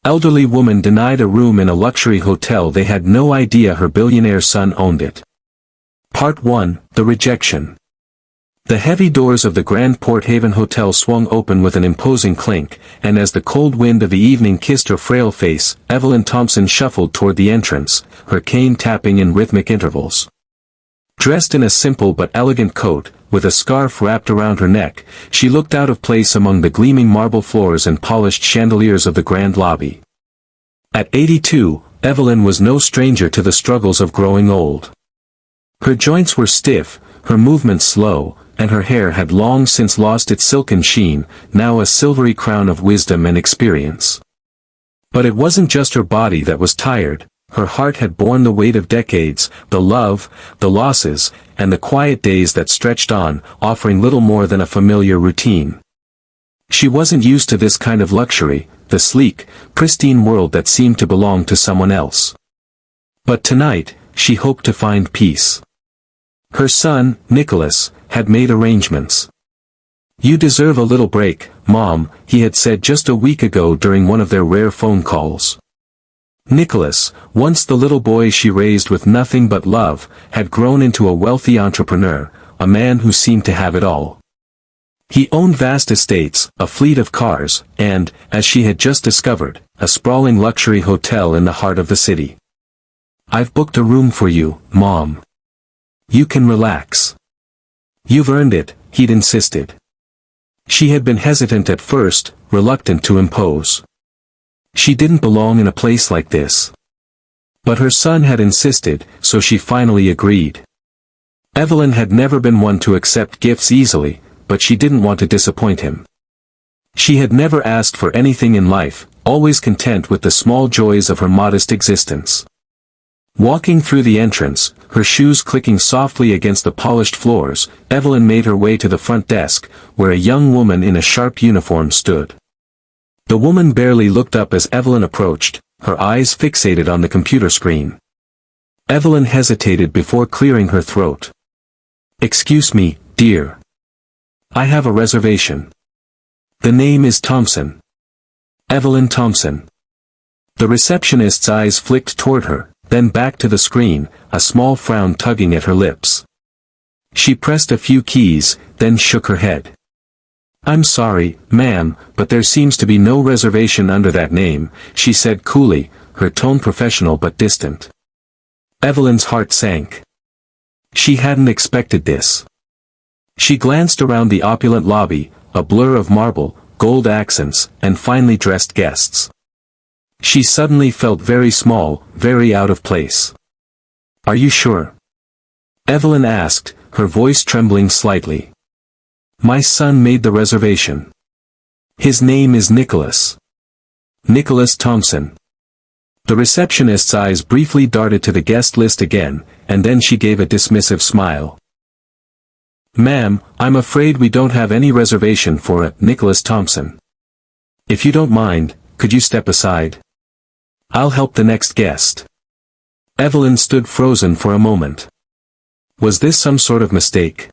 elderly woman denied a room in a luxury hotel. They had no idea her billionaire son owned it. Part 1, The Rejection. The heavy doors of the Grand Port Haven Hotel swung open with an imposing clink, and as the cold wind of the evening kissed her frail face, Evelyn Thompson shuffled toward the entrance, her cane tapping in rhythmic intervals. Dressed in a simple but elegant coat, with a scarf wrapped around her neck, she looked out of place among the gleaming marble floors and polished chandeliers of the grand lobby. At 82, Evelyn was no stranger to the struggles of growing old. Her joints were stiff, her movements slow, and her hair had long since lost its silken sheen, now a silvery crown of wisdom and experience. But it wasn't just her body that was tired. Her heart had borne the weight of decades, the love, the losses, and the quiet days that stretched on, offering little more than a familiar routine. She wasn't used to this kind of luxury, the sleek, pristine world that seemed to belong to someone else. But tonight, she hoped to find peace. Her son, Nicholas, had made arrangements. "You deserve a little break, Mom," he had said just a week ago during one of their rare phone calls. Nicholas, once the little boy she raised with nothing but love, had grown into a wealthy entrepreneur, a man who seemed to have it all. He owned vast estates, a fleet of cars, and, as she had just discovered, a sprawling luxury hotel in the heart of the city. "I've booked a room for you, Mom. You can relax. You've earned it," he'd insisted. She had been hesitant at first, reluctant to impose. She didn't belong in a place like this. But her son had insisted, so she finally agreed. Evelyn had never been one to accept gifts easily, but she didn't want to disappoint him. She had never asked for anything in life, always content with the small joys of her modest existence. Walking through the entrance, her shoes clicking softly against the polished floors, Evelyn made her way to the front desk, where a young woman in a sharp uniform stood. The woman barely looked up as Evelyn approached, her eyes fixated on the computer screen. Evelyn hesitated before clearing her throat. "Excuse me, dear. I have a reservation. The name is Thompson. Evelyn Thompson." The receptionist's eyes flicked toward her, then back to the screen, a small frown tugging at her lips. She pressed a few keys, then shook her head. "I'm sorry, ma'am, but there seems to be no reservation under that name," she said coolly, her tone professional but distant. Evelyn's heart sank. She hadn't expected this. She glanced around the opulent lobby, a blur of marble, gold accents, and finely dressed guests. She suddenly felt very small, very out of place. "Are you sure?" Evelyn asked, her voice trembling slightly. "My son made the reservation. His name is Nicholas. Nicholas Thompson." The receptionist's eyes briefly darted to the guest list again, and then she gave a dismissive smile. "Ma'am, I'm afraid we don't have any reservation for a Nicholas Thompson. If you don't mind, could you step aside? I'll help the next guest." Evelyn stood frozen for a moment. Was this some sort of mistake?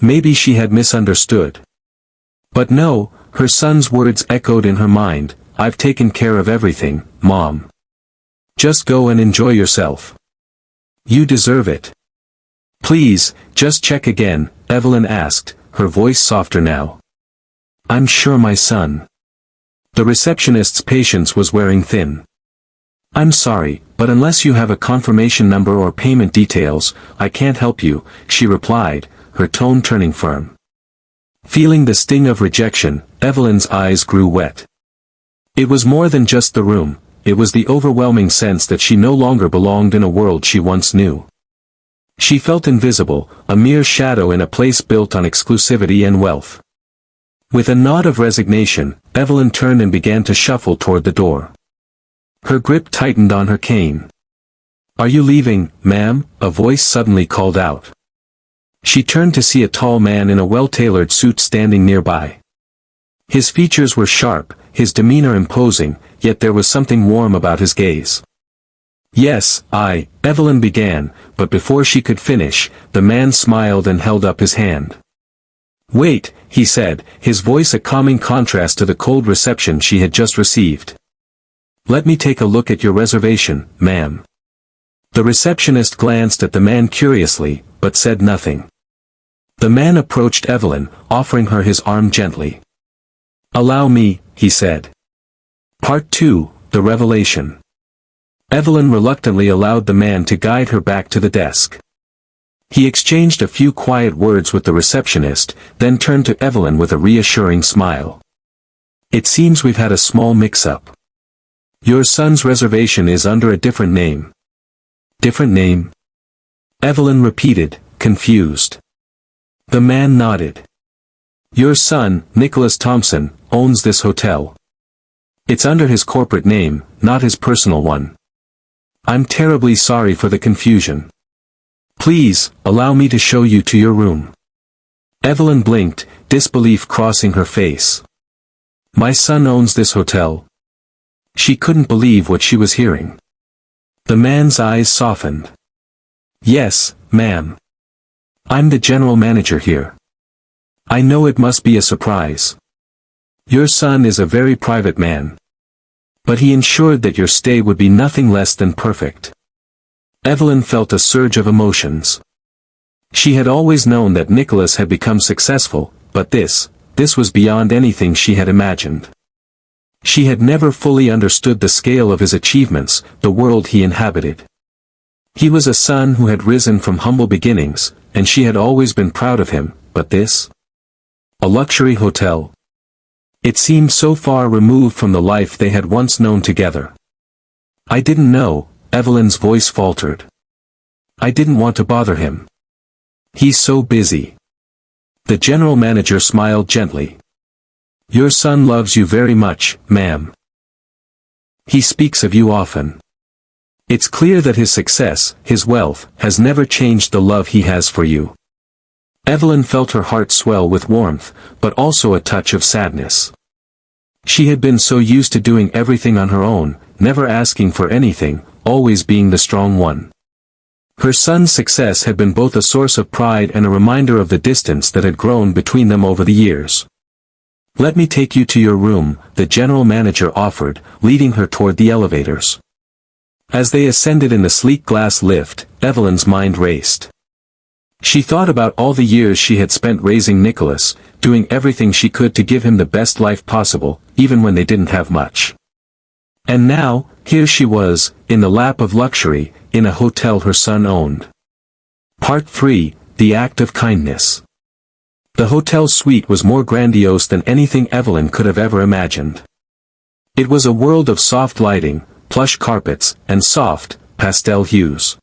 Maybe she had misunderstood. But no, her son's words echoed in her mind, "I've taken care of everything, Mom. Just go and enjoy yourself. You deserve it." "Please, just check again," Evelyn asked, her voice softer now. "I'm sure my son." The receptionist's patience was wearing thin. "I'm sorry, but unless you have a confirmation number or payment details, I can't help you," she replied, her tone turning firm. Feeling the sting of rejection, Evelyn's eyes grew wet. It was more than just the room, it was the overwhelming sense that she no longer belonged in a world she once knew. She felt invisible, a mere shadow in a place built on exclusivity and wealth. With a nod of resignation, Evelyn turned and began to shuffle toward the door. Her grip tightened on her cane. "Are you leaving, ma'am?" a voice suddenly called out. She turned to see a tall man in a well-tailored suit standing nearby. His features were sharp, his demeanor imposing, yet there was something warm about his gaze. "Yes, Evelyn began, but before she could finish, the man smiled and held up his hand. "Wait," he said, his voice a calming contrast to the cold reception she had just received. Let me take a look at your reservation, ma'am. The receptionist glanced at the man curiously, but said nothing. The man approached Evelyn, offering her his arm gently. Allow me, he said. Part 2, The Revelation. Evelyn reluctantly allowed the man to guide her back to the desk. He exchanged a few quiet words with the receptionist, then turned to Evelyn with a reassuring smile. It seems we've had a small mix-up. Your son's reservation is under a different name. Different name? Evelyn repeated, confused. The man nodded. Your son, Nicholas Thompson, owns this hotel. It's under his corporate name, not his personal one. I'm terribly sorry for the confusion. Please, allow me to show you to your room. Evelyn blinked, disbelief crossing her face. My son owns this hotel? She couldn't believe what she was hearing. The man's eyes softened. Yes, ma'am. I'm the general manager here. I know it must be a surprise. Your son is a very private man. But he ensured that your stay would be nothing less than perfect. Evelyn felt a surge of emotions. She had always known that Nicholas had become successful, but this was beyond anything she had imagined. She had never fully understood the scale of his achievements, the world he inhabited. He was a son who had risen from humble beginnings, and she had always been proud of him, but this? A luxury hotel. It seemed so far removed from the life they had once known together. I didn't know, Evelyn's voice faltered. I didn't want to bother him. He's so busy. The general manager smiled gently. Your son loves you very much, ma'am. He speaks of you often. It's clear that his success, his wealth, has never changed the love he has for you. Evelyn felt her heart swell with warmth, but also a touch of sadness. She had been so used to doing everything on her own, never asking for anything, always being the strong one. Her son's success had been both a source of pride and a reminder of the distance that had grown between them over the years. Let me take you to your room, the general manager offered, leading her toward the elevators. As they ascended in the sleek glass lift, Evelyn's mind raced. She thought about all the years she had spent raising Nicholas, doing everything she could to give him the best life possible, even when they didn't have much. And now, here she was, in the lap of luxury, in a hotel her son owned. Part 3, The Act of Kindness. The hotel suite was more grandiose than anything Evelyn could have ever imagined. It was a world of soft lighting, plush carpets, and soft, pastel hues.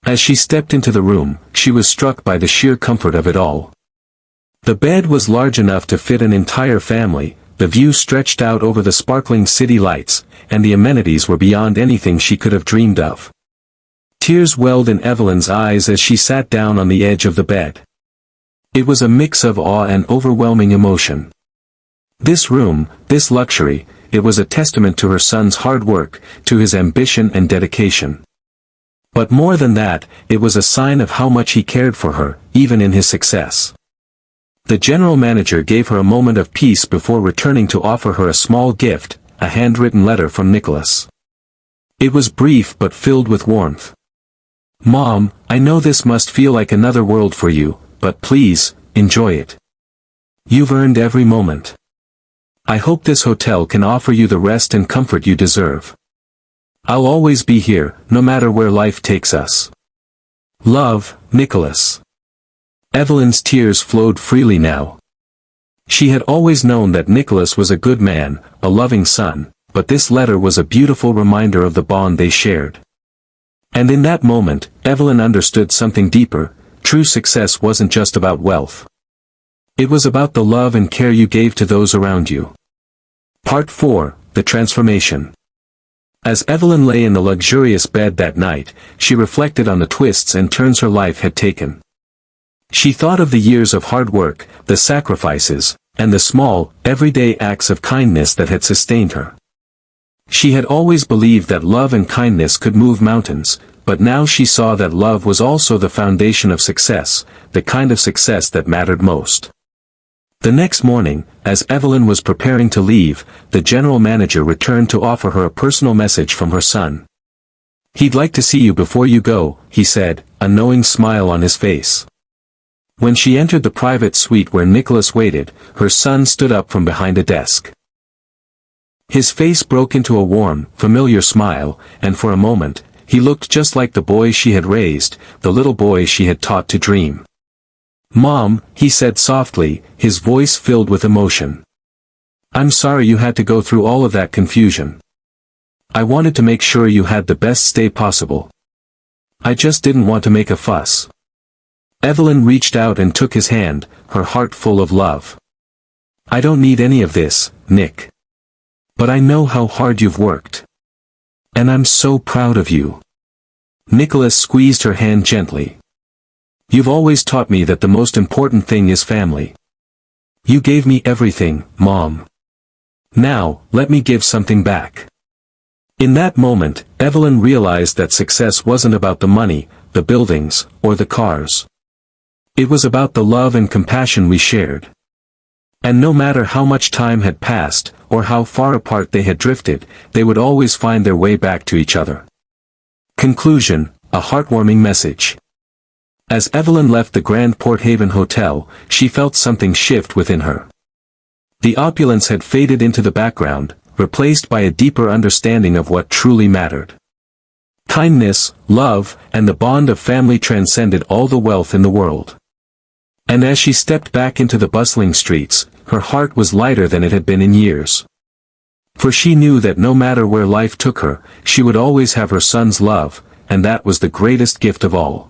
As she stepped into the room, she was struck by the sheer comfort of it all. The bed was large enough to fit an entire family, the view stretched out over the sparkling city lights, and the amenities were beyond anything she could have dreamed of. Tears welled in Evelyn's eyes as she sat down on the edge of the bed. It was a mix of awe and overwhelming emotion. This room, this luxury, it was a testament to her son's hard work, to his ambition and dedication. But more than that, it was a sign of how much he cared for her, even in his success. The general manager gave her a moment of peace before returning to offer her a small gift, a handwritten letter from Nicholas. It was brief but filled with warmth. Mom, I know this must feel like another world for you, but please, enjoy it. You've earned every moment. I hope this hotel can offer you the rest and comfort you deserve. I'll always be here, no matter where life takes us. Love, Nicholas. Evelyn's tears flowed freely now. She had always known that Nicholas was a good man, a loving son, but this letter was a beautiful reminder of the bond they shared. And in that moment, Evelyn understood something deeper. True success wasn't just about wealth. It was about the love and care you gave to those around you. Part 4, The Transformation. As Evelyn lay in the luxurious bed that night, she reflected on the twists and turns her life had taken. She thought of the years of hard work, the sacrifices, and the small, everyday acts of kindness that had sustained her. She had always believed that love and kindness could move mountains, but now she saw that love was also the foundation of success, the kind of success that mattered most. The next morning, as Evelyn was preparing to leave, the general manager returned to offer her a personal message from her son. "He'd like to see you before you go," he said, a knowing smile on his face. When she entered the private suite where Nicholas waited, her son stood up from behind a desk. His face broke into a warm, familiar smile, and for a moment, he looked just like the boy she had raised, the little boy she had taught to dream. "Mom," he said softly, his voice filled with emotion. "I'm sorry you had to go through all of that confusion. I wanted to make sure you had the best stay possible. I just didn't want to make a fuss." Evelyn reached out and took his hand, her heart full of love. "I don't need any of this, Nick. But I know how hard you've worked. And I'm so proud of you." Nicholas squeezed her hand gently. "You've always taught me that the most important thing is family. You gave me everything, Mom. Now, let me give something back." In that moment, Evelyn realized that success wasn't about the money, the buildings, or the cars. It was about the love and compassion we shared. And no matter how much time had passed, or how far apart they had drifted, they would always find their way back to each other. Conclusion, a heartwarming message. As Evelyn left the Grand Port Haven Hotel, she felt something shift within her. The opulence had faded into the background, replaced by a deeper understanding of what truly mattered. Kindness, love, and the bond of family transcended all the wealth in the world. And as she stepped back into the bustling streets, her heart was lighter than it had been in years. For she knew that no matter where life took her, she would always have her son's love, and that was the greatest gift of all.